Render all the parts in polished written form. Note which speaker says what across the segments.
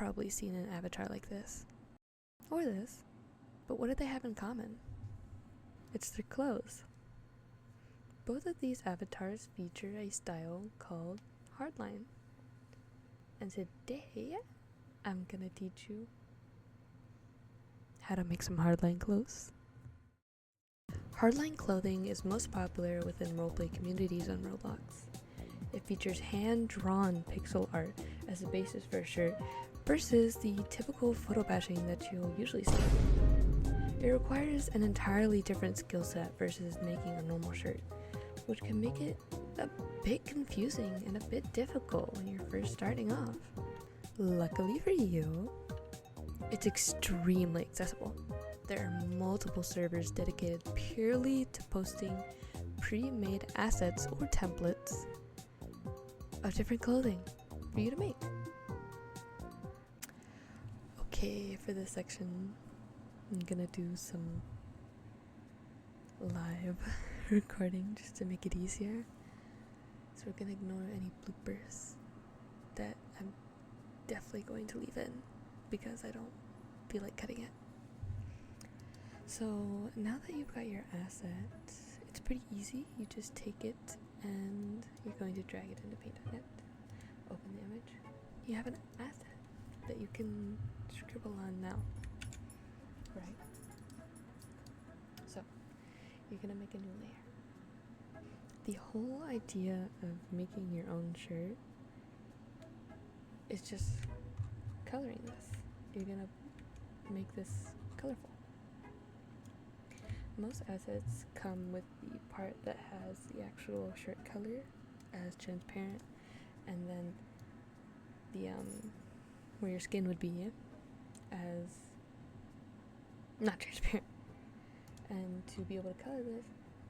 Speaker 1: probably seen an avatar like this. Or this. But what do they have in common? It's their clothes. Both of these avatars feature a style called hardline. And today, I'm gonna teach you how to make some hardline clothes. Hardline clothing is most popular within roleplay communities on Roblox. It features hand-drawn pixel art as a basis for a shirt versus the typical photo bashing that you'll usually see. It requires an entirely different skill set versus making a normal shirt, which can make it a bit confusing and a bit difficult when you're first starting off. Luckily for you, it's extremely accessible. There are multiple servers dedicated purely to posting pre-made assets or templates of different clothing for you to make. Okay, for this section, I'm gonna do some live recording just to make it easier. So we're gonna ignore any bloopers that I'm definitely going to leave in because I don't feel like cutting it. So now that you've got your asset, it's pretty easy. You just take it and you're going to drag it into Paint.net. Open the image. You have an asset that you can scribble on now. Right? So you're gonna make a new layer. The whole idea of making your own shirt is just coloring this. You're gonna make this colorful. Most assets come with the part that has the actual shirt color as transparent, and then the where your skin would be as not transparent. And to be able to color this,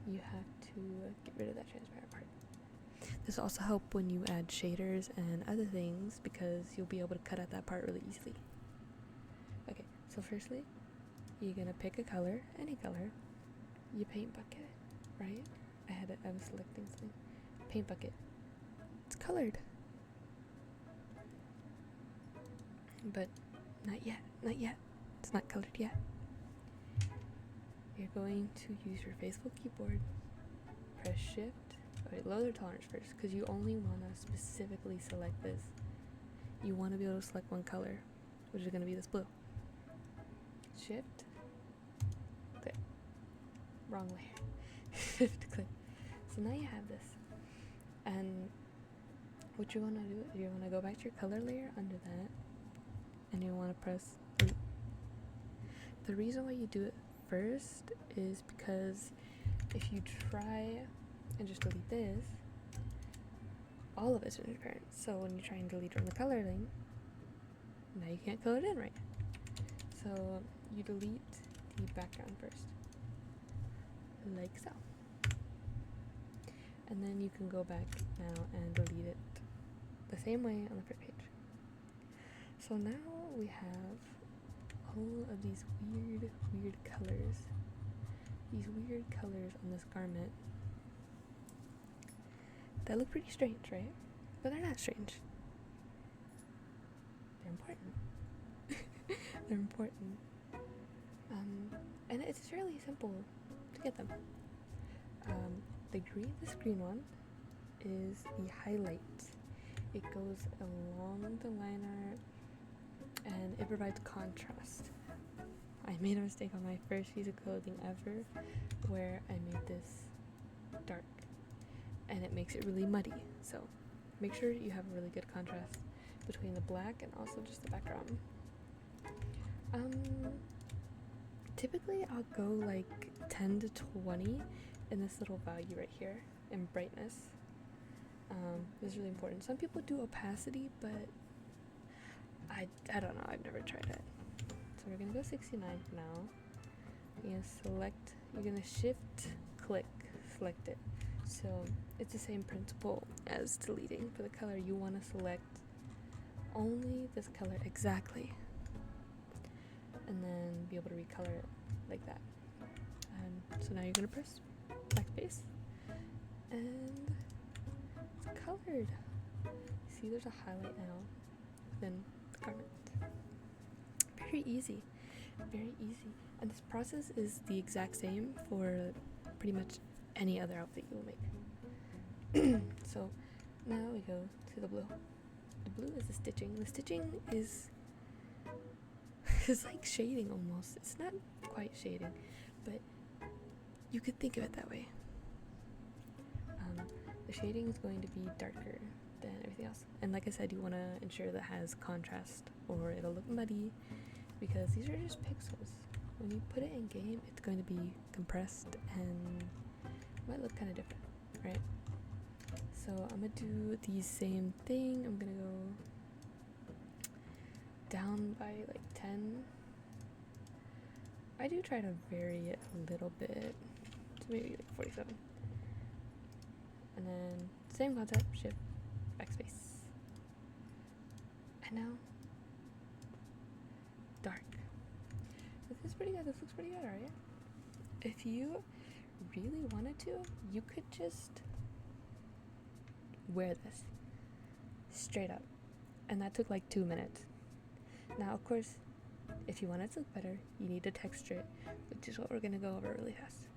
Speaker 1: you have to get rid of that transparent part. This will also help when you add shaders and other things because you'll be able to cut out that part really easily. Okay, so firstly, you're gonna pick a color, any color. You paint bucket it, right? I was selecting something. Paint bucket. It's colored. But not yet. It's not colored yet. You're going to use your faithful keyboard. Press shift. Okay, lower the tolerance first because you only want to specifically select this. You want to be able to select one color, which is going to be this blue. Shift. Click. Wrong layer. Shift click. So now you have this. And what you want to do is you want to go back to your color layer under that. And you want to press delete. The reason why you do it first is because if you try and just delete this, all of it's transparent. So when you try and delete from the coloring, now you can't color it in right. So you delete the background first, like so. And then you can go back now and delete it the same way on the front page. So now we have all of these weird colors. These weird colors on this garment that look pretty strange, right? But they're not strange. They're important. They're important. And it's fairly simple to get them. This green one is the highlight. It goes along the line art and it provides contrast. I made a mistake on my first piece of clothing ever where I made this dark and it makes it really muddy. So make sure you have a really good contrast between the black and also just the background. Typically I'll go like 10 to 20 in this little value right here in brightness. This is really important. Some people do opacity, but I don't know, I've never tried it. So we're gonna go 69 for now. You're gonna shift click, select it. So it's the same principle as deleting. For the color, you wanna select only this color exactly. And then be able to recolor it like that. So now you're gonna press backspace. And it's colored. See, there's a highlight now within the garment. very easy, very easy. And this process is the exact same for pretty much any other outfit you will make. So now we go to the blue. The blue is the stitching. The stitching is it's like shading almost. It's not quite shading, but you could think of it that way. The shading is going to be darker than everything else. And like I said, you want to ensure that it has contrast or it'll look muddy, because these are just pixels. When you put it in game, it's going to be compressed and might look kind of different, right? So I'm going to do the same thing. I'm going to go down by like 10. I do try to vary it a little bit, so maybe like 47. And then same concept, shift, backspace. And now, dark. This is pretty good, this looks pretty good, alright? If you really wanted to, you could just wear this straight up. And that took like 2 minutes. Now, of course, if you want it to look better, you need to texture it, which is what we're gonna go over really fast.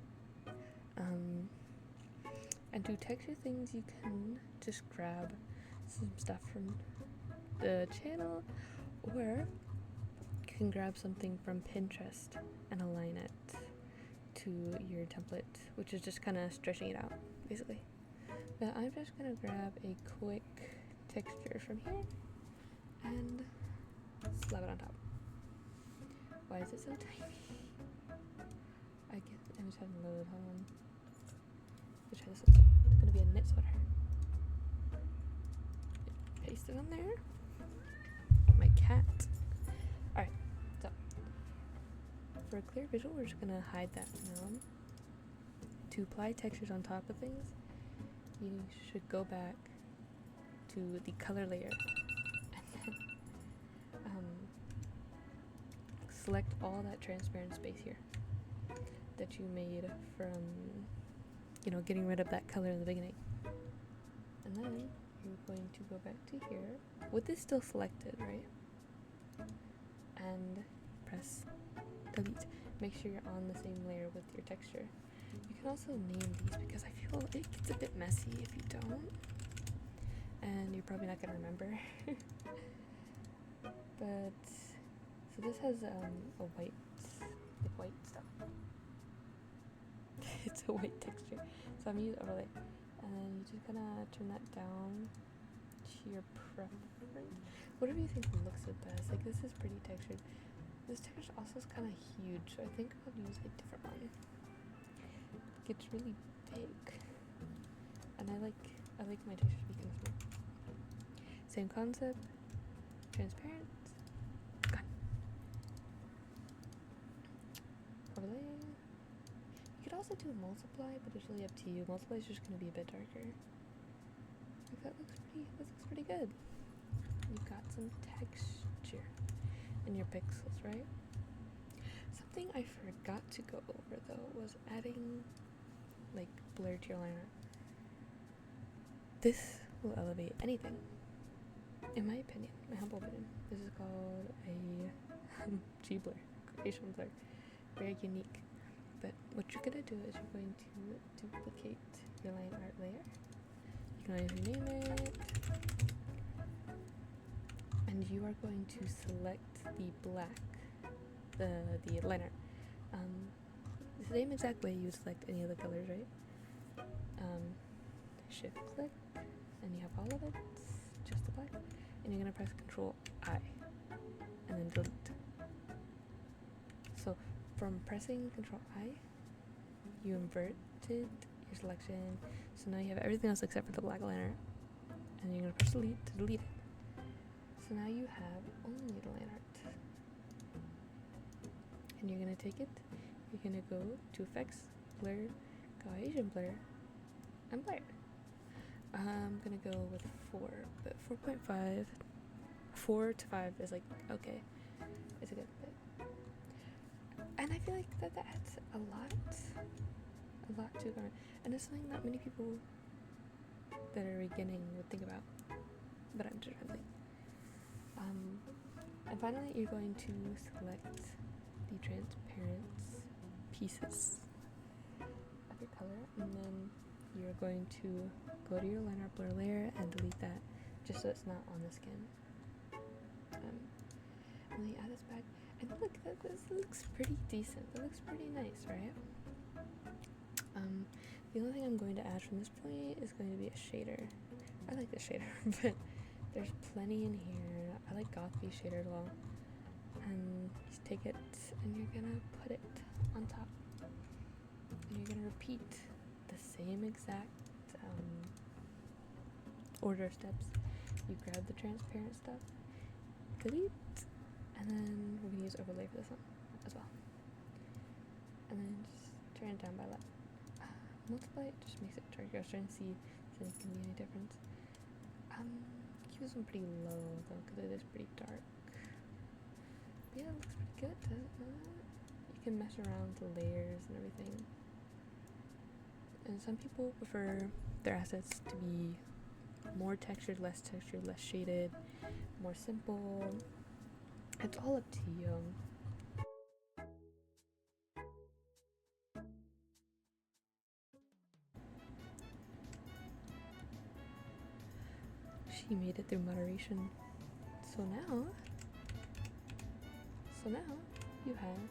Speaker 1: And to texture things, you can just grab some stuff from the channel, or you can grab something from Pinterest and align it to your template, which is just kind of stretching it out, basically. But I'm just gonna grab a quick texture from here and slap it on top. Why is it so tiny? I guess I'm just having a load. Hold on. Let's try this one. It's gonna be a knit sweater. Paste it on there. My cat. Alright, so for a clear visual, we're just gonna hide that now. To apply textures on top of things, you should go back to the color layer and then select all that transparent space here that you made from, you know, getting rid of that color in the beginning. And then you're going to go back to here with this still selected, right? And press delete. Make sure you're on the same layer with your texture. You can also name these, because I feel it gets a bit messy if you don't. And you're probably not gonna remember. But so this has a white stuff. It's a white texture. So I'm using overlay. And then you just gonna turn that down to your preference. Whatever you think looks the best. Like, this is pretty textured. This texture also is kind of huge, so I think I'll use a different one. It's really big, and I like my texture to be kind of small. Same concept, transparent, gone. Overlay. You could also do multiply, but it's really up to you. Multiply is just going to be a bit darker. Like, that looks pretty good. You've got some texture in your pixels, right? Something I forgot to go over though was adding like blur to your liner. This will elevate anything, in my opinion, my humble opinion. This is called a G blur, creation blur, very unique. But what you're gonna do is you're going to duplicate your line art layer. You can always rename it, and you are going to select the black, the liner. The same exact way you would select any of the colors, right? Shift click, and you have all of it, just the black, and you're gonna press Control I, and then delete. So from pressing Control I, you inverted your selection, so now you have everything else except for the black liner, and you're gonna press delete to delete it. So now you have only the line art. And you're gonna take it, you're gonna go to Effects, Blur, Gaussian Blur, and Blur. I'm gonna go with 4, but 4.5, 4 to 5 is like, okay, it's a good bit. And I feel like that adds a lot to it. And it's something not many people that are beginning would think about, but I'm just rambling. And finally, you're going to select the transparent pieces of your color, and then you're going to go to your line art blur layer and delete that just so it's not on the skin. And then you add this back, and look, this looks pretty decent. That looks pretty nice, right? The only thing I'm going to add from this point is going to be a shader. I like the shader, but there's plenty in here. I like gothy shader as well. And just take it and you're gonna put it on top. And you're gonna repeat the same exact order of steps. You grab the transparent stuff, delete, and then we're gonna use overlay for this one as well. And then just turn it down by left. Multiply it just makes it darker. I was trying to see if there's gonna be any difference. Keep this one pretty low though, because it is pretty dark. But yeah, it looks pretty good, doesn't it? You can mess around with the layers and everything. And some people prefer their assets to be more textured, less shaded, more simple. It's all up to you. She made it through moderation. So now you have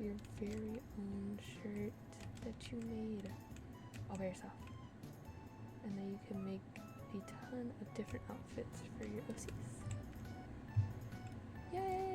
Speaker 1: your very own shirt that you made all by yourself. And then you can make a ton of different outfits for your OCs. Yay!